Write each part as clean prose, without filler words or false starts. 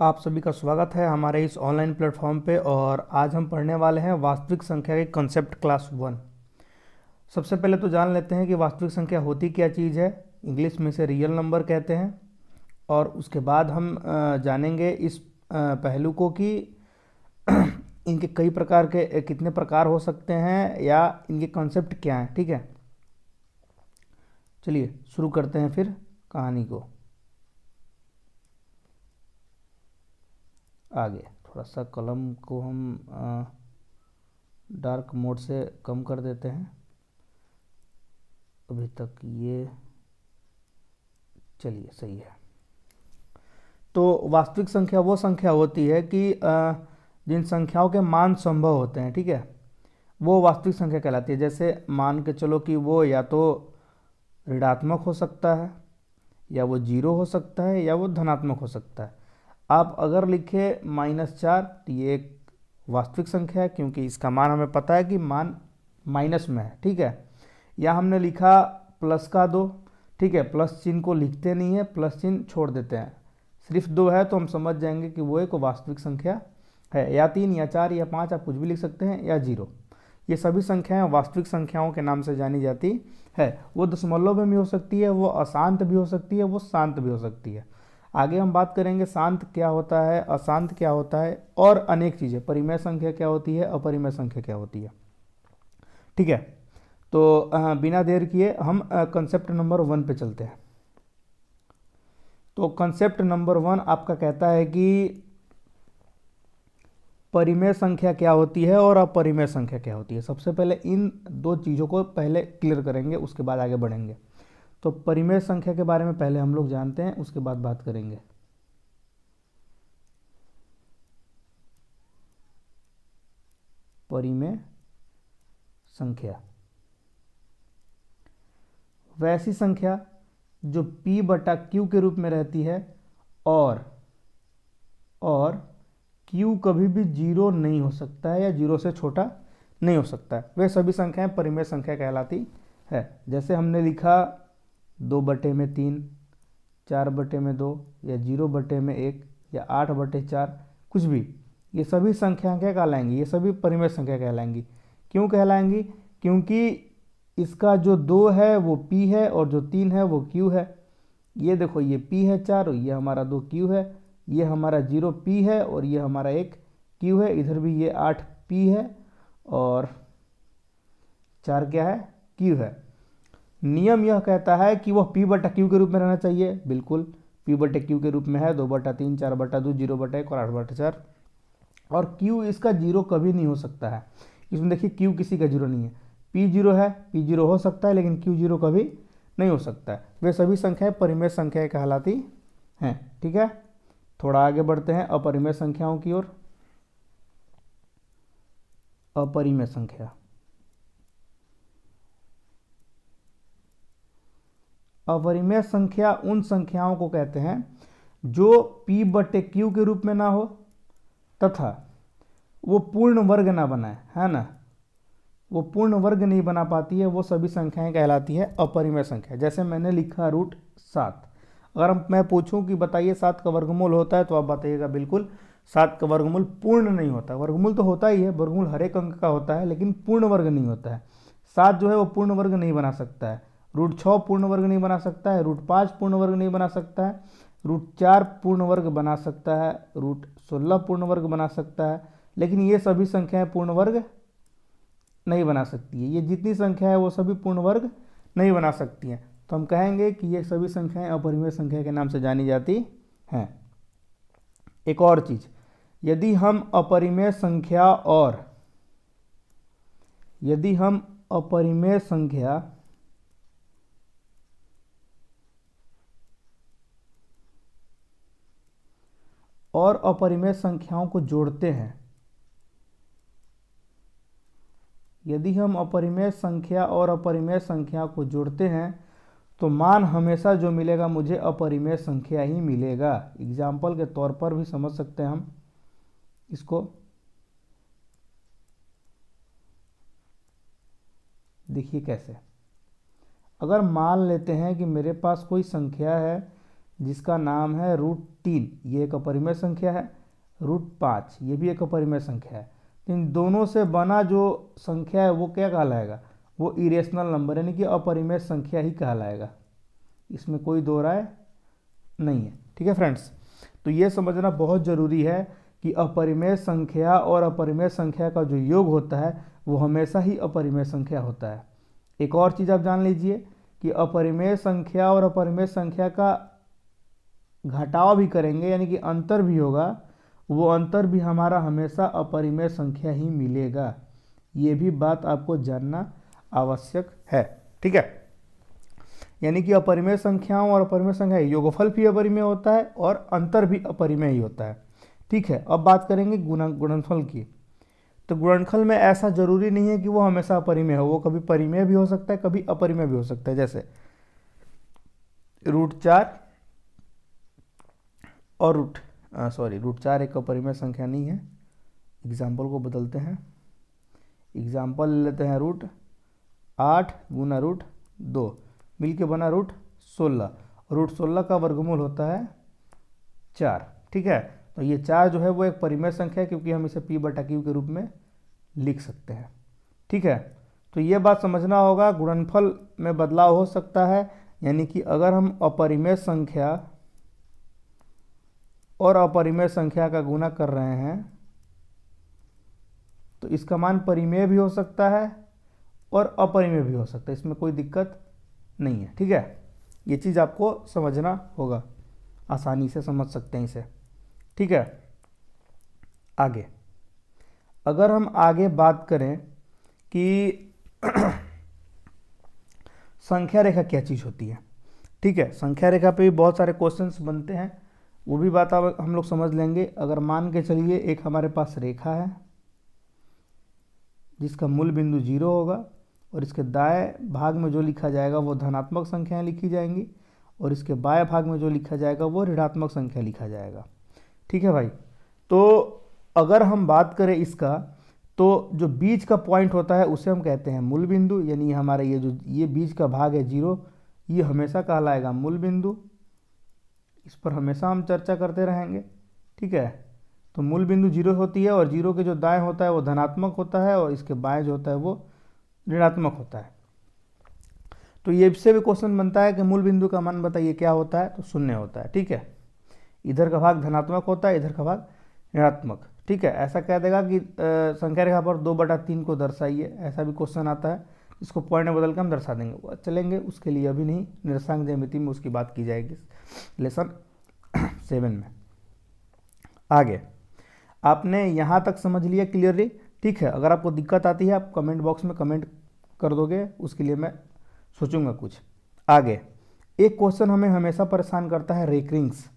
आप सभी का स्वागत है हमारे इस ऑनलाइन प्लेटफॉर्म पे। और आज हम पढ़ने वाले हैं वास्तविक संख्या के कॉन्सेप्ट क्लास 1। सबसे पहले तो जान लेते हैं कि वास्तविक संख्या होती क्या चीज़ है। इंग्लिश में इसे रियल नंबर कहते हैं। और उसके बाद हम जानेंगे इस पहलू को कि इनके कई प्रकार के कितने प्रकार हो सकते हैं या इनके कॉन्सेप्ट क्या हैं। ठीक है, चलिए शुरू करते हैं फिर कहानी को। आगे थोड़ा सा कलम को हम डार्क मोड से कम कर देते हैं। अभी तक ये चलिए सही है। तो वास्तविक संख्या वो संख्या होती है कि जिन संख्याओं के मान संभव होते हैं, ठीक है, वो वास्तविक संख्या कहलाती है। जैसे मान के चलो कि वो या तो ऋणात्मक हो सकता है, या वो जीरो हो सकता है, या वो धनात्मक हो सकता है। आप अगर लिखे -4 तो ये एक वास्तविक संख्या है, क्योंकि इसका मान हमें पता है कि मान माइनस में है। ठीक है, या हमने लिखा +2, ठीक है, प्लस चिन्ह को लिखते नहीं है, प्लस चिन्ह छोड़ देते हैं, सिर्फ 2 है तो हम समझ जाएंगे कि वो एक वास्तविक संख्या है। या 3 या 4 या 5 आप कुछ भी लिख सकते हैं, या 0। ये सभी संख्याएं वास्तविक संख्याओं के नाम से जानी जाती है। वो दशमलव में भी हो सकती है, वो अशांत भी हो सकती है, वो शांत भी हो सकती है। आगे हम बात करेंगे शांत क्या होता है, अशांत क्या होता है, और अनेक चीज़ें, परिमेय संख्या क्या होती है, अपरिमेय संख्या क्या होती है। ठीक है, तो बिना देर किए हम कंसेप्ट नंबर 1 पे चलते हैं। तो कंसेप्ट नंबर 1 आपका कहता है कि परिमेय संख्या क्या होती है और अपरिमेय संख्या क्या होती है। सबसे पहले इन दो चीज़ों को पहले क्लियर करेंगे, उसके बाद आगे बढ़ेंगे। तो परिमेय संख्या के बारे में पहले हम लोग जानते हैं, उसके बाद बात करेंगे। परिमेय संख्या वैसी संख्या जो P/Q के रूप में रहती है और Q कभी भी 0 नहीं हो सकता है, या 0 से छोटा नहीं हो सकता है। वे सभी संख्याएं परिमेय संख्या कहलाती है। जैसे हमने लिखा 2/3, 4/2, या 0/1, या 8/4, कुछ भी, ये सभी संख्या क्या कहलाएंगी, ये सभी परिमेय संख्या कहलाएंगी। क्यों कहलाएंगी? क्योंकि इसका जो 2 है वो P है, और जो 3 है वो Q है। ये देखो, ये P है 4, ये हमारा 2 Q है, ये हमारा 0 P है, और ये हमारा 1 Q है। इधर भी ये 8 P है, और 4 क्या है, Q है। नियम यह कहता है कि वह P/Q के रूप में रहना चाहिए। बिल्कुल P/Q के रूप में है, 2/3, 4/2, 0/1 और 8/4। और Q इसका 0 कभी नहीं हो सकता है। इसमें देखिए Q किसी का 0 नहीं है। P 0 है, P 0 हो सकता है, लेकिन Q 0 कभी नहीं हो सकता है। वे सभी संख्याएं परिमेय संख्याएं कहलाती हैं। ठीक है, थोड़ा आगे बढ़ते हैं अपरिमेय संख्याओं की ओर। अपरिमेय संख्या, अपरिमेय संख्या उन संख्याओं को कहते हैं जो P/Q के रूप में ना हो, तथा वो पूर्ण वर्ग ना बनाए, है ना, वो पूर्ण वर्ग नहीं बना पाती है, वो सभी संख्याएं कहलाती है अपरिमेय संख्या। जैसे मैंने लिखा √7। अगर मैं पूछूं कि बताइए 7 का वर्गमूल होता है, तो आप बताइएगा बिल्कुल 7 का वर्गमूल पूर्ण नहीं होता। वर्गमूल तो होता ही है, वर्गमूल हर एक अंक का होता है, लेकिन पूर्ण वर्ग नहीं होता है। 7 जो है वो पूर्ण वर्ग नहीं बना सकता है, √6 पूर्ण वर्ग नहीं बना सकता है, √5 पूर्ण वर्ग नहीं बना सकता है, √4 पूर्ण वर्ग बना सकता है, √16 पूर्ण वर्ग बना सकता है, लेकिन ये सभी संख्याएं पूर्ण वर्ग नहीं बना सकती है। ये जितनी संख्या है वो सभी पूर्ण वर्ग नहीं बना सकती हैं। तो हम कहेंगे कि ये सभी संख्याएं अपरिमेय संख्या के नाम से जानी जाती हैं। एक और चीज, यदि हम अपरिमेय संख्या और अपरिमेय संख्याओं को जोड़ते हैं, यदि हम अपरिमेय संख्या और अपरिमेय संख्या को जोड़ते हैं, तो मान हमेशा जो मिलेगा मुझे अपरिमेय संख्या ही मिलेगा। एग्जाम्पल के तौर पर भी समझ सकते हैं हम इसको। देखिए कैसे, अगर मान लेते हैं कि मेरे पास कोई संख्या है जिसका नाम है 3 ये एक अपरिमेय संख्या है, √5 ये भी एक अपरिमेय संख्या है। इन दोनों से बना जो संख्या है वो क्या कहलाएगा, वो इरेशनल नंबर यानी कि अपरिमेय संख्या ही कहलाएगा। इसमें कोई दो राय नहीं है। ठीक है फ्रेंड्स, तो ये समझना बहुत ज़रूरी है कि अपरिमेय संख्या और अपरिमेय संख्या का जो योग होता है वो हमेशा ही अपरिमेय संख्या होता है। एक और चीज़ आप जान लीजिए कि अपरिमेय संख्या और अपरिमेय संख्या का घटाव भी करेंगे यानी कि अंतर भी होगा, वो अंतर भी हमारा हमेशा अपरिमेय संख्या ही मिलेगा। ये भी बात आपको जानना आवश्यक है। ठीक है, यानी कि अपरिमेय संख्याओं और अपरिमेय संख्या योगफल भी अपरिमेय होता है और अंतर भी अपरिमेय ही होता है। ठीक है, अब बात करेंगे गुणनफल की। तो गुणनफल में ऐसा जरूरी नहीं है कि वो हमेशा अपरिमेय हो, वो कभी परिमेय भी हो सकता है, कभी अपरिमेय भी हो सकता है। जैसे √4 और √4 एक अपरिमेय संख्या नहीं है। एग्जाम्पल को बदलते हैं, एग्जाम्पल ले लेते हैं √8 गुना √2 मिलके बना √16। √16 का वर्गमूल होता है 4। ठीक है, तो ये 4 जो है वो एक परिमेय संख्या है क्योंकि हम इसे p/q के रूप में लिख सकते हैं। ठीक है, तो ये बात समझना होगा, गुणनफल में बदलाव हो सकता है, यानी कि अगर हम अपरिमेय संख्या और अपरिमेय संख्या का गुणा कर रहे हैं तो इसका मान परिमेय भी हो सकता है और अपरिमेय भी हो सकता है, इसमें कोई दिक्कत नहीं है। ठीक है, ये चीज़ आपको समझना होगा, आसानी से समझ सकते हैं इसे। ठीक है, आगे अगर हम आगे बात करें कि संख्या रेखा क्या चीज़ होती है। ठीक है, संख्या रेखा पे भी बहुत सारे क्वेश्चंस बनते हैं, वो भी बात अब हम लोग समझ लेंगे। अगर मान के चलिए एक हमारे पास रेखा है जिसका मूल बिंदु 0 होगा और इसके दाएं भाग में जो लिखा जाएगा वो धनात्मक संख्याएं लिखी जाएंगी और इसके बाएं भाग में जो लिखा जाएगा वो ऋणात्मक संख्या लिखा जाएगा। ठीक है भाई, तो अगर हम बात करें इसका तो जो बीच का पॉइंट होता है उसे हम कहते हैं मूल बिंदु, यानी हमारा ये बीच का भाग है 0, ये हमेशा कहलाएगा मूल बिंदु। इस पर हमेशा हम चर्चा करते रहेंगे। ठीक है, तो मूल बिंदु 0 होती है और 0 के जो दाएं होता है वो धनात्मक होता है और इसके बाएं जो होता है वो ऋणात्मक होता है। तो ये इससे भी क्वेश्चन बनता है कि मूल बिंदु का मान बताइए क्या होता है, तो 0 होता है। ठीक है, इधर का भाग धनात्मक होता है, इधर का भाग ऋणात्मक। ठीक है, ऐसा कह देगा कि संख्या रेखा पर 2/3 को दर्शाइए, ऐसा भी क्वेश्चन आता है, इसको पॉइंट में बदल के हम दर्शा देंगे। चलेंगे उसके लिए अभी नहीं, निरसांक ज्यामिति में उसकी बात की जाएगी लेसन 7 में। आगे आपने यहाँ तक समझ लिया क्लियरली। ठीक है, अगर आपको दिक्कत आती है आप कमेंट बॉक्स में कमेंट कर दोगे, उसके लिए मैं सोचूंगा कुछ। आगे एक क्वेश्चन हमें हमेशा परेशान करता है, रेकरिंग्स।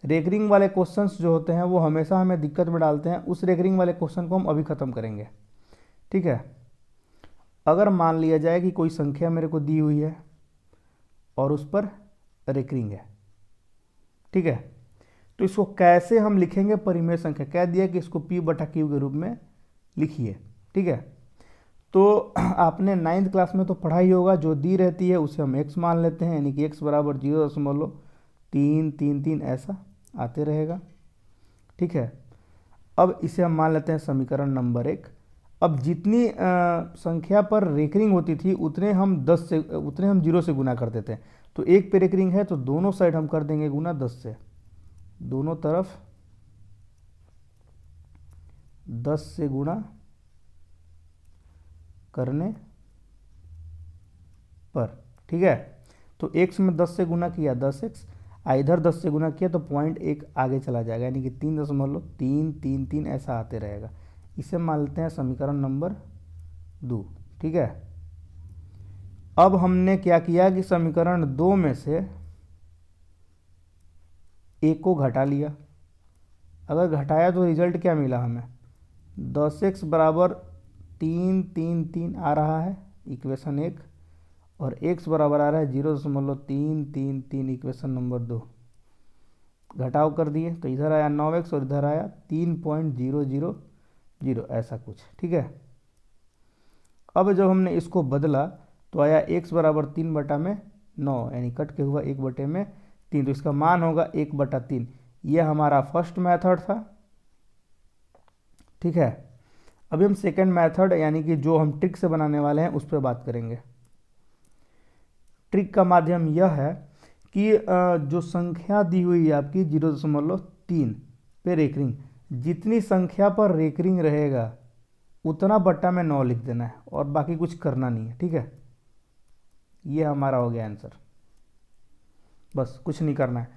रेकरिंग वाले क्वेश्चंस जो होते हैं वो हमेशा हमें दिक्कत में डालते हैं, उस रेकरिंग वाले क्वेश्चन को हम अभी ख़त्म करेंगे। ठीक है, अगर मान लिया जाए कि कोई संख्या मेरे को दी हुई है और उस पर रेकरिंग है। ठीक है, तो इसको कैसे हम लिखेंगे परिमेय संख्या, कह दिया कि इसको p/q के रूप में लिखिए। ठीक है, तो आपने 9th क्लास में तो पढ़ा ही होगा, जो दी रहती है उसे हम x मान लेते हैं, यानी कि x बराबर 0.333 ऐसा आते रहेगा। ठीक है, अब इसे हम मान लेते हैं समीकरण नंबर 1। अब जितनी संख्या पर रेकरिंग होती थी उतने हम 0 से गुना करते थे। तो 1 पे रेकरिंग है तो दोनों साइड हम कर देंगे गुना 10 से, दोनों तरफ 10 से गुणा करने पर। ठीक है, तो x में 10 से गुना किया 10x, इधर 10 से गुना किया तो 0.1 आगे चला जाएगा, यानी कि 3.333 ऐसा आते रहेगा। इसे मान लेते हैं समीकरण नंबर 2। ठीक है, अब हमने क्या किया कि समीकरण 2 में से 1 को घटा लिया। अगर घटाया तो रिजल्ट क्या मिला हमें, 10x बराबर 333 आ रहा है इक्वेशन 1, और x बराबर आ रहा है 0.333 इक्वेशन नंबर 2। घटाव कर दिए तो इधर आया 9x और इधर आया 3.000 ऐसा कुछ। ठीक है, अब जब हमने इसको बदला तो आया x बराबर 3/9, यानी कट के हुआ 1/3, तो इसका मान होगा 1/3। ये हमारा फर्स्ट मेथड था, ठीक है। अभी हम सेकंड मेथड यानी कि जो हम ट्रिक से बनाने वाले हैं उस पर बात करेंगे। ट्रिक का माध्यम यह है कि जो संख्या दी हुई है आपकी 0.3 पे रेकरिंग, जितनी संख्या पर रेकरिंग रहेगा उतना बट्टा में 9 लिख देना है और बाकी कुछ करना नहीं है, ठीक है। ये हमारा हो गया आंसर, बस कुछ नहीं करना है।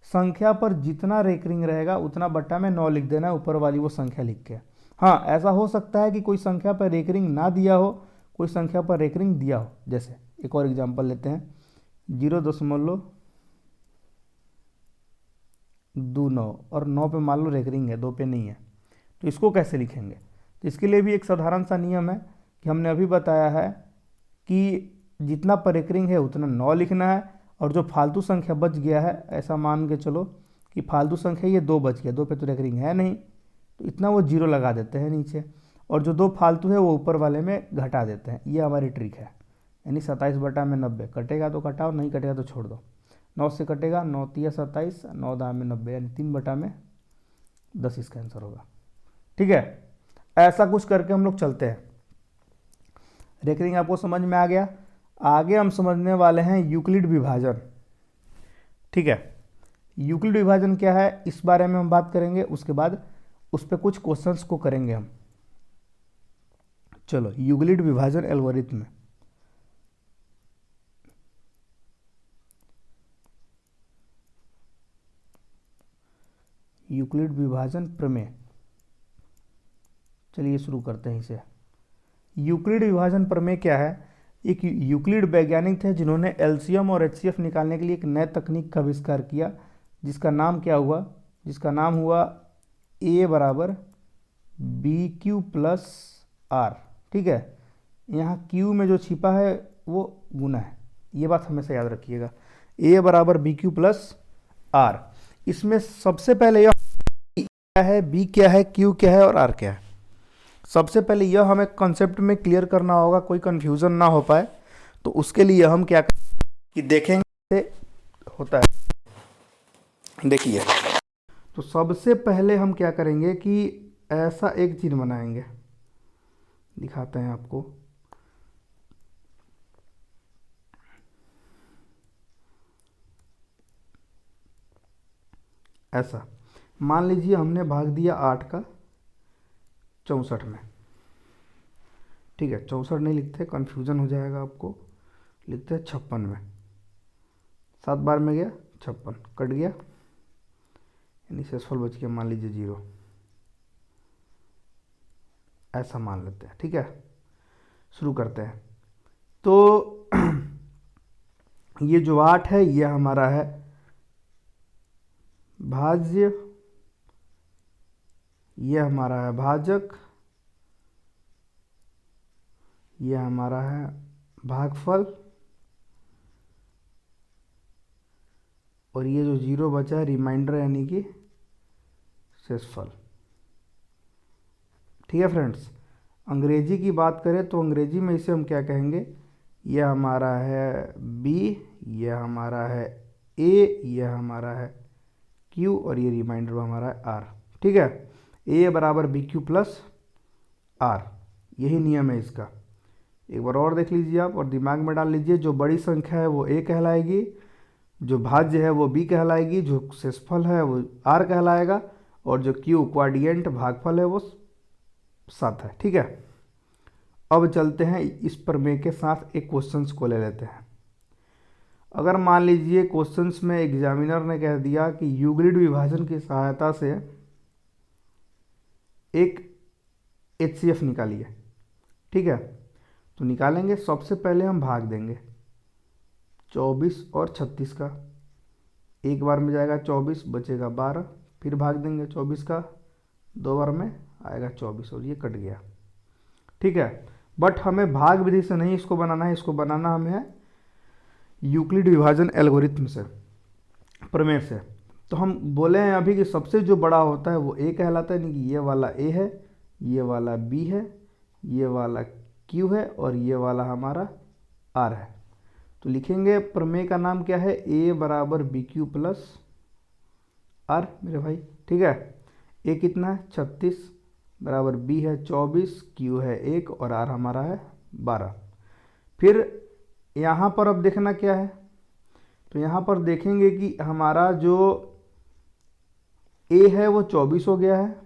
संख्या पर जितना रेकरिंग रहेगा उतना बट्टा में 9 लिख देना है, ऊपर वाली वो संख्या लिख के। हाँ, ऐसा हो सकता है कि कोई संख्या पर रेकरिंग ना दिया हो, कोई संख्या पर रेकरिंग दिया हो। जैसे एक और एग्जांपल लेते हैं, 0.29 और 9 पे मान लो रेकरिंग है, 2 पे नहीं है, तो इसको कैसे लिखेंगे? तो इसके लिए भी एक साधारण सा नियम है कि हमने अभी बताया है कि जितना पर रेकरिंग है उतना 9 लिखना है, और जो फालतू संख्या बच गया है, ऐसा मान के चलो कि फालतू संख्या ये 2 बच गया, 2 पे तो रेकरिंग है नहीं, तो इतना वो 0 लगा देते हैं नीचे, और जो 2 फालतू है वो ऊपर वाले में घटा देते हैं। ये हमारी ट्रिक है। यानी 27/90 कटेगा तो कटाओ, नहीं कटेगा तो छोड़ दो। 9 से कटेगा, 9 तिया 27, 9 दाम में 90, यानी 3/10 इसका आंसर होगा, ठीक है। ऐसा कुछ करके हम लोग चलते हैं। रेकरिंग आपको समझ में आ गया। आगे हम समझने वाले हैं यूक्लिड विभाजन, ठीक है। यूक्लिड विभाजन क्या है इस बारे में हम बात करेंगे, उसके बाद उस पर कुछ क्वेश्चंस को करेंगे हम। चलो, यूक्लिड विभाजन एल्गोरिथम। यूक्लिड विभाजन प्रमेय, चलिए शुरू करते हैं इसे। यूक्लिड विभाजन प्रमेय क्या है? एक यूक्लिड वैज्ञानिक थे जिन्होंने एलसीएम और एचसीएफ निकालने के लिए एक नए तकनीक का आविष्कार किया, जिसका नाम क्या हुआ? जिसका नाम हुआ A बराबर BQ प्लस R, ठीक है। यहाँ Q में जो छिपा है वो गुना है, ये बात हमेशा याद रखिएगा। A बराबर BQ प्लस R। इसमें सबसे पहले यह क्या है, B क्या है, Q क्या है और R क्या है, सबसे पहले यह हमें कॉन्सेप्ट में क्लियर करना होगा, कोई कंफ्यूजन ना हो पाए। तो उसके लिए हम क्या कि देखेंगे होता है। देखिए, तो सबसे पहले हम क्या करेंगे कि ऐसा एक चीज बनाएंगे, दिखाते हैं आपको। ऐसा मान लीजिए हमने भाग दिया 8 का 64 में, ठीक है। 64 नहीं लिखते, कंफ्यूजन हो जाएगा आपको, लिखते हैं 56 में। 7 बार में गया 56, कट गया, यानी शेषफल बच गया मान लीजिए 0। ऐसा मान लेते हैं, ठीक है। शुरू करते हैं। तो ये जो 8 है ये हमारा है भाज्य, ये हमारा है भाजक, ये हमारा है भागफल, और ये जो 0 बचा है रिमाइंडर यानी कि शेषफल, ठीक है फ्रेंड्स। अंग्रेजी की बात करें तो अंग्रेजी में इसे हम क्या कहेंगे? ये हमारा है B, ये हमारा है A, ये हमारा है Q, और ये रिमाइंडर हमारा है R, ठीक है। A बराबर BQ प्लस R, यही नियम है इसका। एक बार और देख लीजिए आप और दिमाग में डाल लीजिए, जो बड़ी संख्या है वो A कहलाएगी, जो भाज्य है वो B कहलाएगी, जो शेषफल है वो R कहलाएगा, और जो Q क्वाड्रिएंट भागफल है वो 7 है, ठीक है। अब चलते हैं इस प्रमेय के साथ एक क्वेश्चंस को ले लेते हैं। अगर मान लीजिए क्वेश्चंस में एग्जामिनर ने कह दिया कि यूक्लिड विभाजन की सहायता से एक HCF निकालिए, ठीक है। तो निकालेंगे, सबसे पहले हम भाग देंगे 24 और 36 का, एक बार में जाएगा 24, बचेगा 12, फिर भाग देंगे 24 का, 2 बार में आएगा 24, और ये कट गया, ठीक है। बट हमें भाग विधि से नहीं इसको बनाना है, इसको बनाना हमें है यूक्लिड विभाजन एल्गोरिथम से, प्रमेय से। तो हम बोले हैं अभी कि सबसे जो बड़ा होता है वो A कहलाता है, यानी कि ये वाला A है, ये वाला B है, ये वाला Q है, और ये वाला हमारा R है। तो लिखेंगे प्रमेय का नाम क्या है? A बराबर BQ प्लस आर मेरे भाई, ठीक है। ए कितना है 36, बराबर बी है 24, क्यू है 1 और आर हमारा है 12। फिर यहाँ पर अब देखना क्या है, तो यहाँ पर देखेंगे कि हमारा जो ए है वो 24 हो गया है,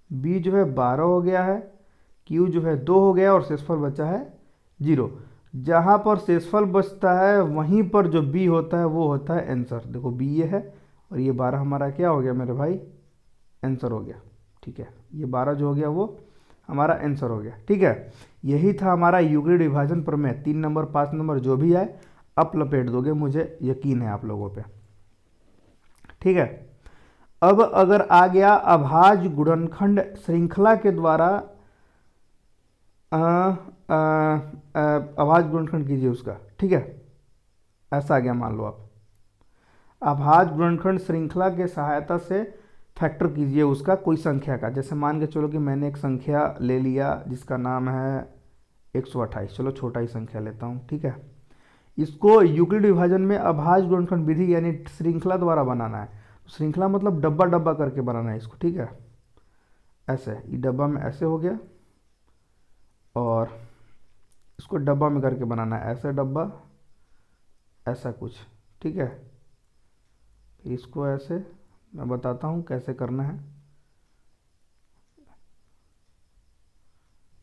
बी जो है 12 हो गया है, क्यू जो है 2 हो गया और शेषफल बचा है 0। जहाँ पर शेषफल बचता है वहीं पर जो बी होता है वो होता है आंसर। देखो बी ये है और ये 12 हमारा क्या हो गया मेरे भाई, आंसर हो गया, ठीक है। ये 12 जो हो गया वो हमारा आंसर हो गया, ठीक है। यही था हमारा यूक्लिड विभाजन प्रमेय। 3 नंबर 5 नंबर जो भी आए आप लपेट दोगे, मुझे यकीन है आप लोगों पे, ठीक है। अब अगर आ गया अभाज्य गुणनखंड श्रृंखला के द्वारा अभाज्य गुणनखंड कीजिए उसका, ठीक है। ऐसा आ गया, मान लो आप अभाज्य गुणनखंड श्रृंखला के सहायता से फैक्टर कीजिए उसका कोई संख्या का। जैसे मान के चलो कि मैंने एक संख्या ले लिया जिसका नाम है 128, चलो छोटा ही संख्या लेता हूँ, ठीक है। इसको यूक्लिड विभाजन में अभाज्य गुणनखंड विधि यानी श्रृंखला द्वारा बनाना है। श्रृंखला मतलब डब्बा डब्बा करके बनाना है इसको, ठीक है। ऐसे ये डब्बा में ऐसे हो गया और इसको डब्बा में करके बनाना है, ऐसा डब्बा ऐसा कुछ, ठीक है। इसको ऐसे मैं बताता हूँ कैसे करना है।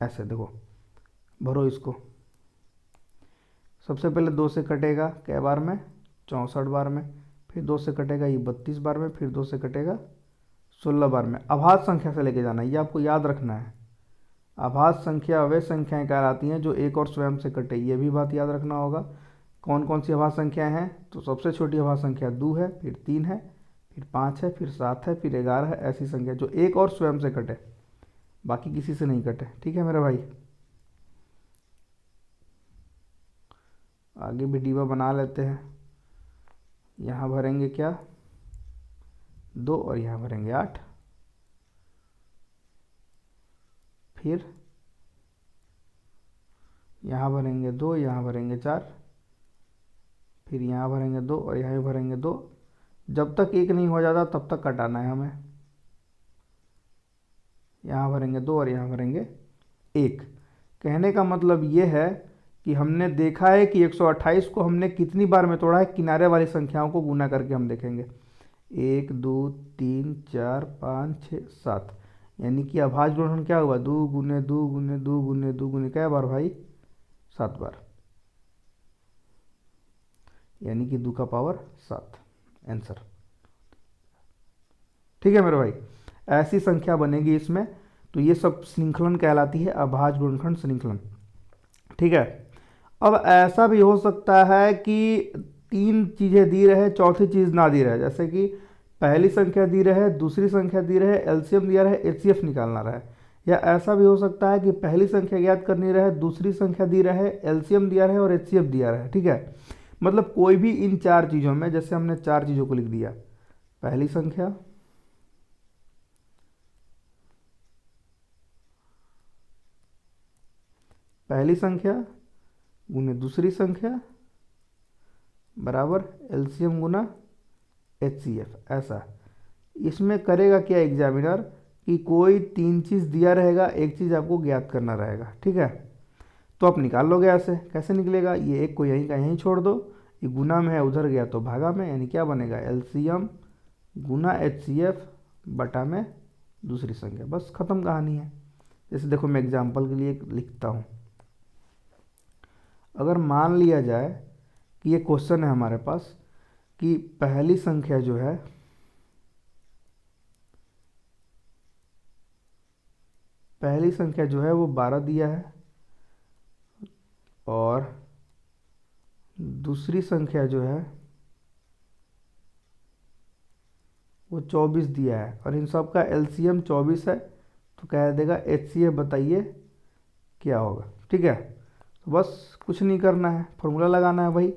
ऐसे देखो, भरो इसको। सबसे पहले 2 से कटेगा कै बार में, 64 बार में। फिर 2 से कटेगा ये 32 बार में। फिर 2 से कटेगा 16 बार में। अभाज्य संख्या से लेके जाना है, ये आपको याद रखना है। अभाज्य संख्या वे संख्याएं कहलाती हैं जो एक और स्वयं से कटे, ये भी बात याद रखना होगा। कौन कौन सी अभाज्य संख्याएं हैं, तो सबसे छोटी अभाज्य संख्या 2 है, फिर 3 है, फिर 5 है, फिर 7 है, फिर 11 है। ऐसी संख्या जो एक और स्वयं से कटे, बाकी किसी से नहीं कटे, ठीक है मेरे भाई। आगे भी डिब्बा बना लेते हैं। यहाँ भरेंगे क्या 2 और यहाँ भरेंगे 8। फिर यहाँ भरेंगे 2, यहाँ भरेंगे 4। फिर यहाँ भरेंगे 2 और यहाँ भरेंगे 2। जब तक 1 नहीं हो जाता तब तक कटाना है हमें। यहाँ भरेंगे 2 और यहाँ भरेंगे 1। कहने का मतलब ये है कि हमने देखा है कि 128 को हमने कितनी बार में तोड़ा है, किनारे वाली संख्याओं को गुना करके हम देखेंगे। 1 2 3 4 5 6 7, यानी कि अभाज्य गुणनखंड क्या हुआ, 2 गुने 2 गुने 2 गुने 2 गुने क्या बार भाई, 7 बार, यानी कि 2 का पावर 7 आंसर, ठीक है मेरे भाई। ऐसी संख्या बनेगी इसमें, तो ये सब श्रृंखलन कहलाती है, अभाज्य गुणनखंड श्रृंखलन, ठीक है। अब ऐसा भी हो सकता है कि 3 चीज़ें दी रहे, चौथी चीज़ ना दी रहे। जैसे कि पहली संख्या दी रहे, दूसरी संख्या दी रहे, एलसीएम दिया रहे, एचसीएफ निकालना रहे। या ऐसा भी हो सकता है कि पहली संख्या ज्ञात करनी रहे, दूसरी संख्या दी रहे, एलसीएम दिया रहे और एचसीएफ दिया रहे, ठीक है। मतलब कोई भी इन 4 चीज़ों में, जैसे हमने 4 चीज़ों को लिख दिया, पहली संख्या, पहली संख्या गुने दूसरी संख्या बराबर एलसीएम गुना एचसीएफ, ऐसा। इसमें करेगा क्या एग्जामिनर कि कोई 3 चीज़ दिया रहेगा, एक चीज़ आपको ज्ञात करना रहेगा, ठीक है। तो आप निकाल लोगे ऐसे। कैसे निकलेगा, ये एक को यहीं का यहीं छोड़ दो, ये गुना में है उधर गया तो भागा में, यानी क्या बनेगा, एलसीएम गुना एचसीएफ बटा में दूसरी संख्या, बस खत्म कहानी है। जैसे देखो मैं एग्जाम्पल के लिए लिखता हूँ। अगर मान लिया जाए कि ये क्वेश्चन है हमारे पास कि पहली संख्या जो है, पहली संख्या जो है वो 12 दिया है और दूसरी संख्या जो है वो 24 दिया है और इन सब का एलसीएम 24 है, तो कह देगा एचसीएफ बताइए क्या होगा, ठीक है। तो बस कुछ नहीं करना है, फॉर्मूला लगाना है भाई,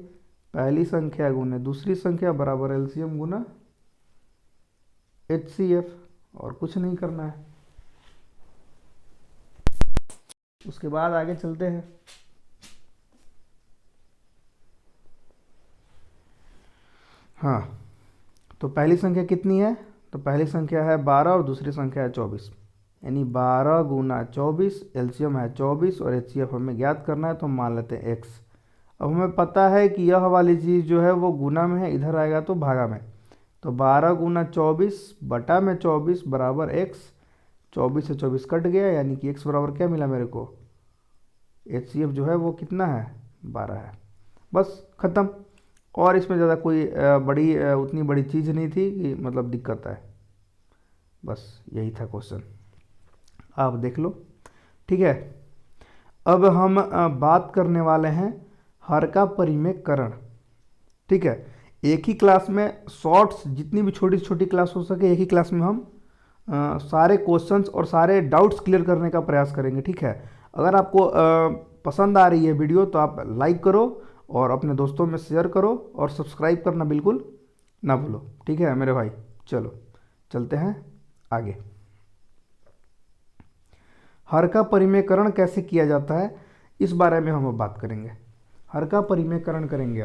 पहली संख्या गुने दूसरी संख्या बराबर एलसीएम गुना एचसीएफ, और कुछ नहीं करना है। उसके बाद आगे चलते हैं। हाँ, तो पहली संख्या कितनी है, तो पहली संख्या है 12 और दूसरी संख्या है 24, यानी 12 गुना 24, एलसीएम है 24 और एचसीएफ हमें ज्ञात करना है, तो हम मान लेते हैं x। अब हमें पता है कि यह वाली चीज़ जो है वो गुना में है, इधर आएगा तो भागा में, तो 12 गुना 24 बटा में 24 बराबर x। 24 से 24 कट गया, यानी कि x बराबर क्या मिला मेरे को, एचसीएफ जो है वो कितना है, 12 है। बस ख़त्म। और इसमें ज़्यादा कोई उतनी बड़ी चीज़ नहीं थी कि मतलब दिक्कत है, बस यही था क्वेश्चन, आप देख लो। ठीक है, अब हम बात करने वाले हैं हर का परिमेयकरण। ठीक है, एक ही क्लास में शॉर्ट्स, जितनी भी छोटी छोटी क्लास हो सके एक ही क्लास में हम सारे क्वेश्चंस और सारे डाउट्स क्लियर करने का प्रयास करेंगे। ठीक है, अगर आपको पसंद आ रही है वीडियो तो आप लाइक करो और अपने दोस्तों में शेयर करो और सब्सक्राइब करना बिल्कुल ना भूलो। ठीक है मेरे भाई, चलो चलते हैं आगे। हर का परिमेयकरण कैसे किया जाता है इस बारे में हम अब बात करेंगे। हर का परिमेयकरण करेंगे।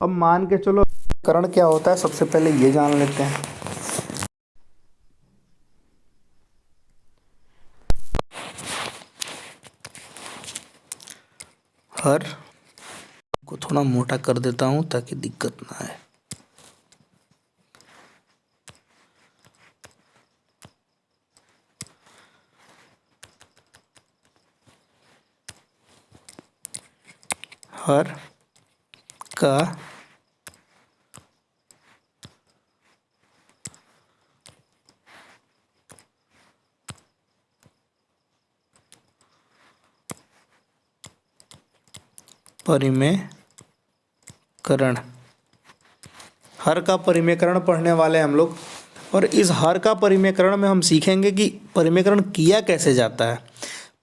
अब मान के चलो करण क्या होता है, सबसे पहले ये जान लेते हैं। हर को थोड़ा मोटा कर देता हूं ताकि दिक्कत ना आए। हर का परिमेयकरण, हर का परिमेयकरण पढ़ने वाले हम लोग, और इस हर का परिमेयकरण में हम सीखेंगे कि परिमेयकरण किया कैसे जाता है।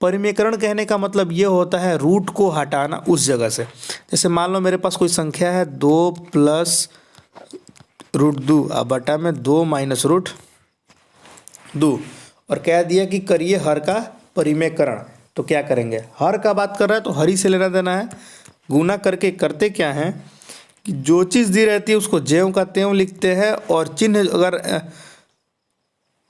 परिमेयकरण कहने का मतलब ये होता है रूट को हटाना उस जगह से। जैसे मान लो मेरे पास कोई संख्या है 2 प्लस रूट 2 बटा में 2 माइनस रूट 2, और कह दिया कि करिए हर का परिमेयकरण। तो क्या करेंगे, हर का बात कर रहा है तो हर ही से लेना देना है। गुना करके करते क्या हैं कि जो चीज़ दी रहती है उसको ज्यों का त्यों लिखते हैं, और चिन्ह अगर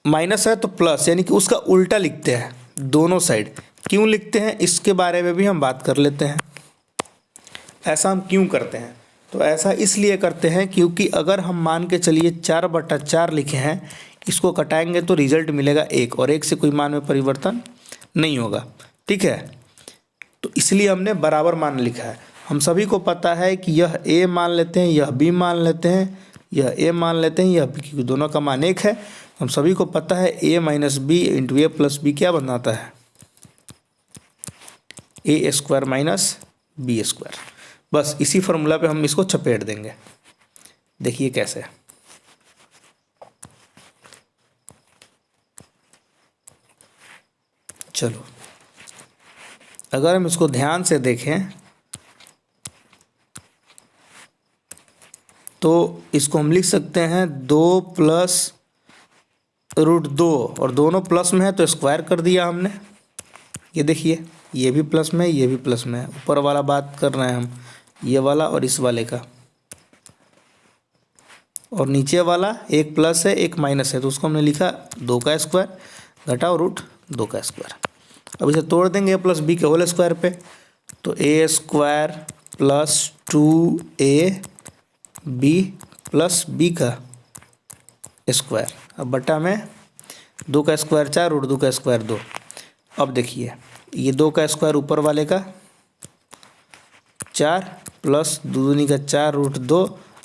माइनस है तो प्लस, यानी कि उसका उल्टा लिखते हैं दोनों साइड। क्यों लिखते हैं इसके बारे में भी हम बात कर लेते हैं। ऐसा हम क्यों करते हैं, तो ऐसा इसलिए करते हैं क्योंकि अगर हम मान के चलिए 4/4 लिखे हैं, इसको कटाएंगे तो रिजल्ट मिलेगा 1, और 1 से कोई मान में परिवर्तन नहीं होगा। ठीक है, तो इसलिए हमने बराबर मान लिखा है। हम सभी को पता है कि यह a मान लेते हैं, यह b मान लेते हैं, यह a मान लेते हैं, यह b, क्योंकि दोनों का मान 1 है। हम सभी को पता है a minus B into A plus B क्या बनाता है, A square minus B square. बस इसी फॉर्मूला पे हम इसको चपेट देंगे। देखिए कैसे, चलो अगर हम इसको ध्यान से देखें तो इसको हम लिख सकते हैं 2 प्लस रूट 2, और दोनों प्लस में है तो स्क्वायर कर दिया हमने। ये देखिए, ये भी प्लस में है, ये भी प्लस में है। ऊपर वाला बात कर रहे हैं हम, ये वाला और इस वाले का, और नीचे वाला एक प्लस है एक माइनस है, तो उसको हमने लिखा 2 का स्क्वायर घटाओ रूट 2 का स्क्वायर। अब इसे तोड़ देंगे a प्लस बी के होल स्क्वायर पे, तो a square plus 2ab plus b का स्क्वायर, अब बटा में 2 का स्क्वायर 4 रूट 2 का स्क्वायर 2। अब देखिए ये 2 का स्क्वायर ऊपर वाले का 4 प्लस 2 दूनी का 4 रूट 2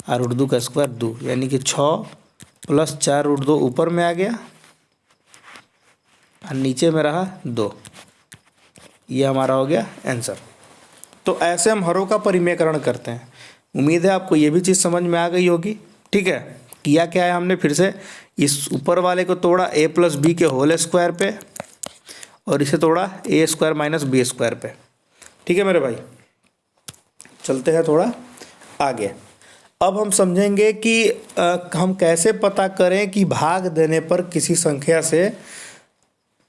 और रूट 2 का स्क्वायर 2, यानी कि 6 प्लस 4 रूट 2 ऊपर में आ गया और नीचे में रहा 2। ये हमारा हो गया आंसर। तो ऐसे हम हरों का परिमेयकरण करते हैं। उम्मीद है आपको ये भी चीज़ समझ में आ गई होगी। ठीक है, किया क्या है हमने, फिर से इस ऊपर वाले को तोड़ा a प्लस बी के होल स्क्वायर पे, और इसे तोड़ा a square minus B square पे। ठीक है मेरे भाई, चलते हैं थोड़ा आगे। अब हम समझेंगे कि हम कैसे पता करें कि भाग देने पर किसी संख्या से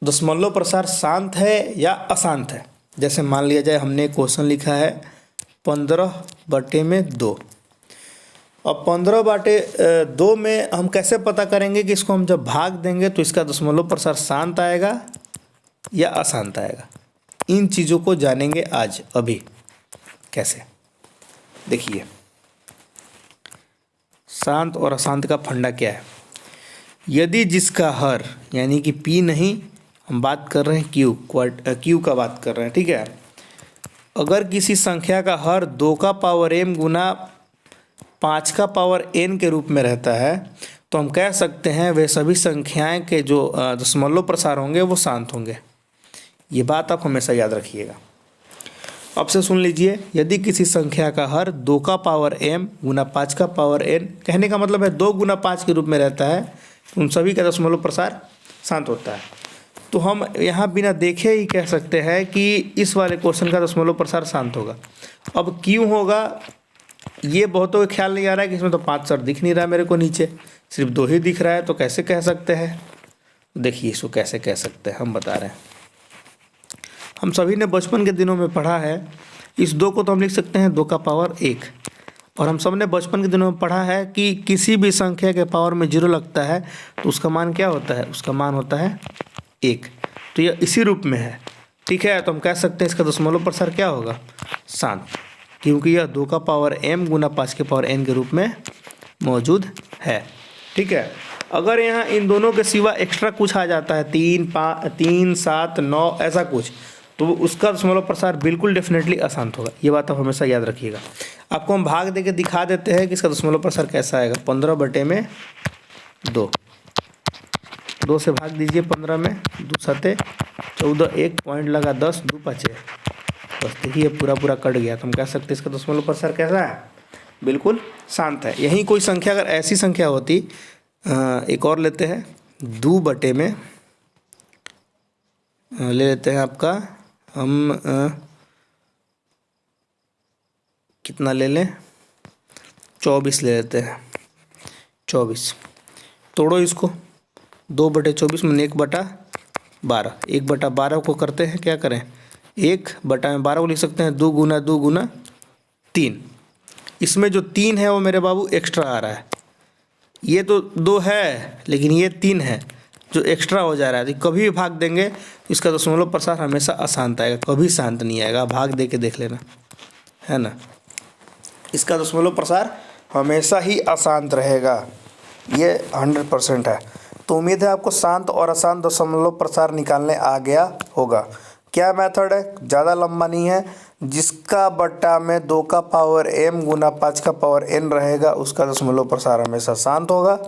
दशमलव प्रसार शांत है या अशांत है। जैसे मान लिया जाए हमने क्वेश्चन लिखा है 15/2, अब 15/2 में हम कैसे पता करेंगे कि इसको हम जब भाग देंगे तो इसका दशमलव प्रसार शांत आएगा या अशांत आएगा। इन चीज़ों को जानेंगे आज अभी। कैसे, देखिए शांत और अशांत का फंडा क्या है। यदि जिसका हर यानी कि p नहीं, हम बात कर रहे हैं q का बात कर रहे हैं, ठीक है। अगर किसी संख्या का हर 2 का पावर m गुना 5 का पावर n के रूप में रहता है तो हम कह सकते हैं वे सभी संख्याएं के जो दशमलव प्रसार होंगे वो शांत होंगे। ये बात आप हमेशा याद रखिएगा। अब से सुन लीजिए, यदि किसी संख्या का हर 2 का पावर m गुना 5 का पावर n, कहने का मतलब है 2 गुना 5 के रूप में रहता है, उन सभी का दशमलव प्रसार शांत होता है। तो हम यहाँ बिना देखे ही कह सकते हैं कि इस वाले क्वेश्चन का दशमलव प्रसार शांत होगा। अब क्यों होगा ये बहुतों को ख्याल नहीं आ रहा है कि इसमें तो 5 सर दिख नहीं रहा है मेरे को, नीचे सिर्फ 2 ही दिख रहा है, तो कैसे कह सकते हैं। देखिए इसको कैसे कह सकते हैं, हम बता रहे हैं। हम सभी ने बचपन के दिनों में पढ़ा है, इस 2 को तो हम लिख सकते हैं 2 का पावर 1। और हम सब ने बचपन के दिनों में पढ़ा है कि किसी भी संख्या के पावर में 0 लगता है तो उसका मान क्या होता है, उसका मान होता है 1। तो यह इसी रूप में है, ठीक है। तो हम कह सकते हैं इसका दशमलव प्रसार क्या होगा, शांत, क्योंकि यह 2 का पावर m गुना 5 के पावर n के रूप में मौजूद है, ठीक है। अगर यहाँ इन दोनों के सिवा एक्स्ट्रा कुछ आ जाता है 3, 7, 9 ऐसा कुछ, तो उसका दशमलव प्रसार बिल्कुल डेफिनेटली अशांत होगा। ये बात आप हमेशा याद रखिएगा। आपको हम भाग दे के दिखा देते हैं कि इसका दशमलव प्रसार कैसा आएगा। 15/2, 2 से भाग दीजिए 15 में, 2 7 14, 1 पॉइंट लगा 10, 2 5, बस देखिए पूरा कट गया। तो हम कह सकते हैं इसका दशमलव प्रसार कैसा है, बिल्कुल शांत है। यही कोई संख्या अगर ऐसी संख्या होती, एक और लेते हैं 2/, में ले लेते हैं आपका हम कितना ले लें, 24 ले लेते हैं। 24 तोड़ो इसको, 2/24 में 1/12, 1/12 को करते हैं क्या करें, 1/12 को लिख सकते हैं 2 गुना 2 गुना 3। इसमें जो 3 है वो मेरे बाबू एक्स्ट्रा आ रहा है, ये तो 2 है लेकिन ये 3 है जो एक्स्ट्रा हो जा रहा है। तो कभी भी भाग देंगे इसका दशमलव प्रसार हमेशा अशांत आएगा, कभी शांत नहीं आएगा। भाग दे के देख लेना, है ना। इसका दशमलव प्रसार हमेशा ही अशांत रहेगा, ये 100% है। तो उम्मीद है आपको शांत और अशांत दशमलव प्रसार निकालने आ गया होगा। क्या मेथड है, ज़्यादा लंबा नहीं है। जिसका बट्टा में 2 का पावर m गुना 5 का पावर n रहेगा उसका दशमलव प्रसार हमेशा शांत होगा।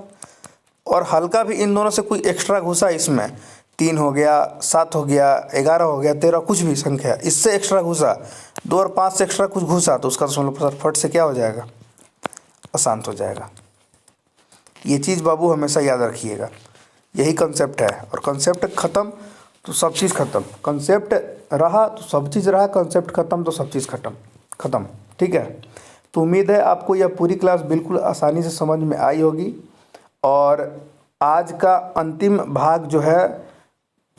और हल्का भी इन दोनों से कोई एक्स्ट्रा घुसा, इसमें 3 हो गया, 7 हो गया, 11 हो गया, 13, कुछ भी संख्या इससे एक्स्ट्रा घुसा, 2 और 5 से एक्स्ट्रा कुछ घुसा, तो उसका दशमलव प्रसार फट से क्या हो जाएगा, अशांत हो जाएगा। ये चीज़ बाबू हमेशा याद रखिएगा, यही कंसेप्ट है। और कंसेप्ट ख़त्म तो सब चीज़ ख़त्म, कंसेप्ट रहा तो सब चीज़ रहा, कंसेप्ट ख़त्म तो सब चीज़ ख़त्म, ठीक है। तो उम्मीद है आपको यह पूरी क्लास बिल्कुल आसानी से समझ में आई होगी। और आज का अंतिम भाग जो है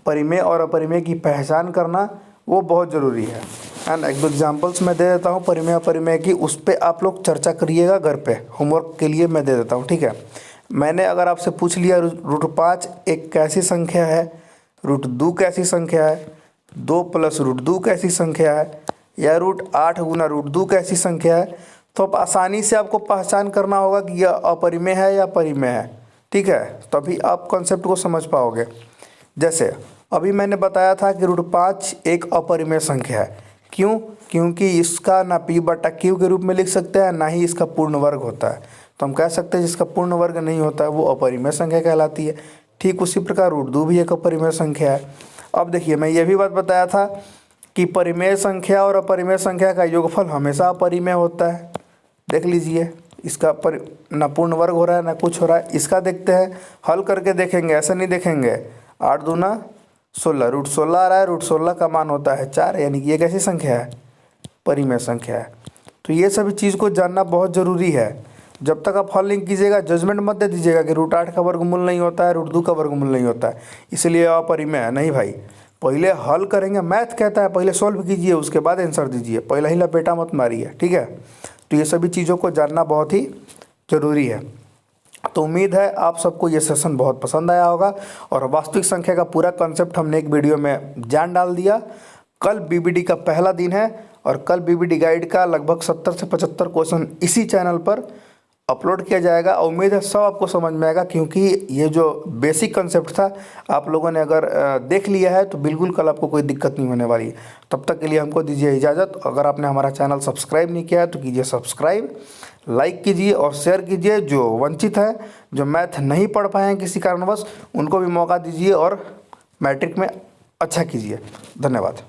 परिमेय और अपरिमेय की पहचान करना, वो बहुत ज़रूरी है ना। 1-2 एग्जाम्पल्स मैं दे देता हूँ परिमेय अपरिमेय की, उस पर आप लोग चर्चा करिएगा घर पे, होमवर्क के लिए मैं दे देता हूँ, ठीक है। मैंने अगर आपसे पूछ लिया √5 एक कैसी संख्या है, √2 कैसी संख्या है, 2 + √2 कैसी संख्या है, या √8 गुना √2 कैसी संख्या है, तो आप आसानी से आपको पहचान करना होगा कि यह अपरिमेय है या परिमेय है, ठीक है। तभी आप कॉन्सेप्ट को समझ पाओगे। जैसे अभी मैंने बताया था कि √5 एक अपरिमेय संख्या है। क्यों? क्योंकि इसका ना p/q के रूप में लिख सकते हैं, ना ही इसका पूर्ण वर्ग होता है। तो हम कह सकते हैं जिसका पूर्ण वर्ग नहीं होता है वो अपरिमेय संख्या कहलाती है। ठीक उसी प्रकार √2 भी एक अपरिमेय संख्या है। अब देखिए मैं ये भी बात बताया था कि परिमेय संख्या और अपरिमेय संख्या का योगफल हमेशा अपरिमेय होता है। देख लीजिए, इसका ना पूर्ण वर्ग हो रहा है ना कुछ हो रहा है। इसका देखते हैं, हल करके देखेंगे, ऐसा नहीं देखेंगे। 8 दूना 16, √16 आ रहा है, √16 का मान होता है 4, यानी कि ये कैसी संख्या है, परिमेय संख्या है। तो ये सभी चीज़ को जानना बहुत ज़रूरी है। जब तक आप हल नहीं कीजिएगा जजमेंट मत दे दीजिएगा कि √8 का वर्गमूल नहीं होता है, √2 का वर्गमूल नहीं होता है, इसलिए अपरिमेय है। नहीं भाई, पहले हल करेंगे, मैथ कहता है पहले सॉल्व कीजिए उसके बाद आंसर दीजिए, पहले ही लपेटा मत मारिए, ठीक है। तो ये सभी चीज़ों को जानना बहुत ही जरूरी है। तो उम्मीद है आप सबको ये सेशन बहुत पसंद आया होगा और वास्तविक संख्या का पूरा कॉन्सेप्ट हमने एक वीडियो में जान डाल दिया। कल बीबीडी का पहला दिन है और कल बीबीडी गाइड का लगभग 70 से 75 क्वेश्चन इसी चैनल पर अपलोड किया जाएगा। उम्मीद है सब आपको समझ में आएगा, क्योंकि ये जो बेसिक कंसेप्ट था आप लोगों ने अगर देख लिया है तो बिल्कुल कल आपको कोई दिक्कत नहीं होने वाली। तब तक के लिए हमको दीजिए इजाज़त। अगर आपने हमारा चैनल सब्सक्राइब नहीं किया है तो कीजिए सब्सक्राइब, लाइक कीजिए और शेयर कीजिए। जो वंचित हैं, जो मैथ नहीं पढ़ पाए हैं किसी कारणवश, उनको भी मौका दीजिए और मैट्रिक में अच्छा कीजिए। धन्यवाद।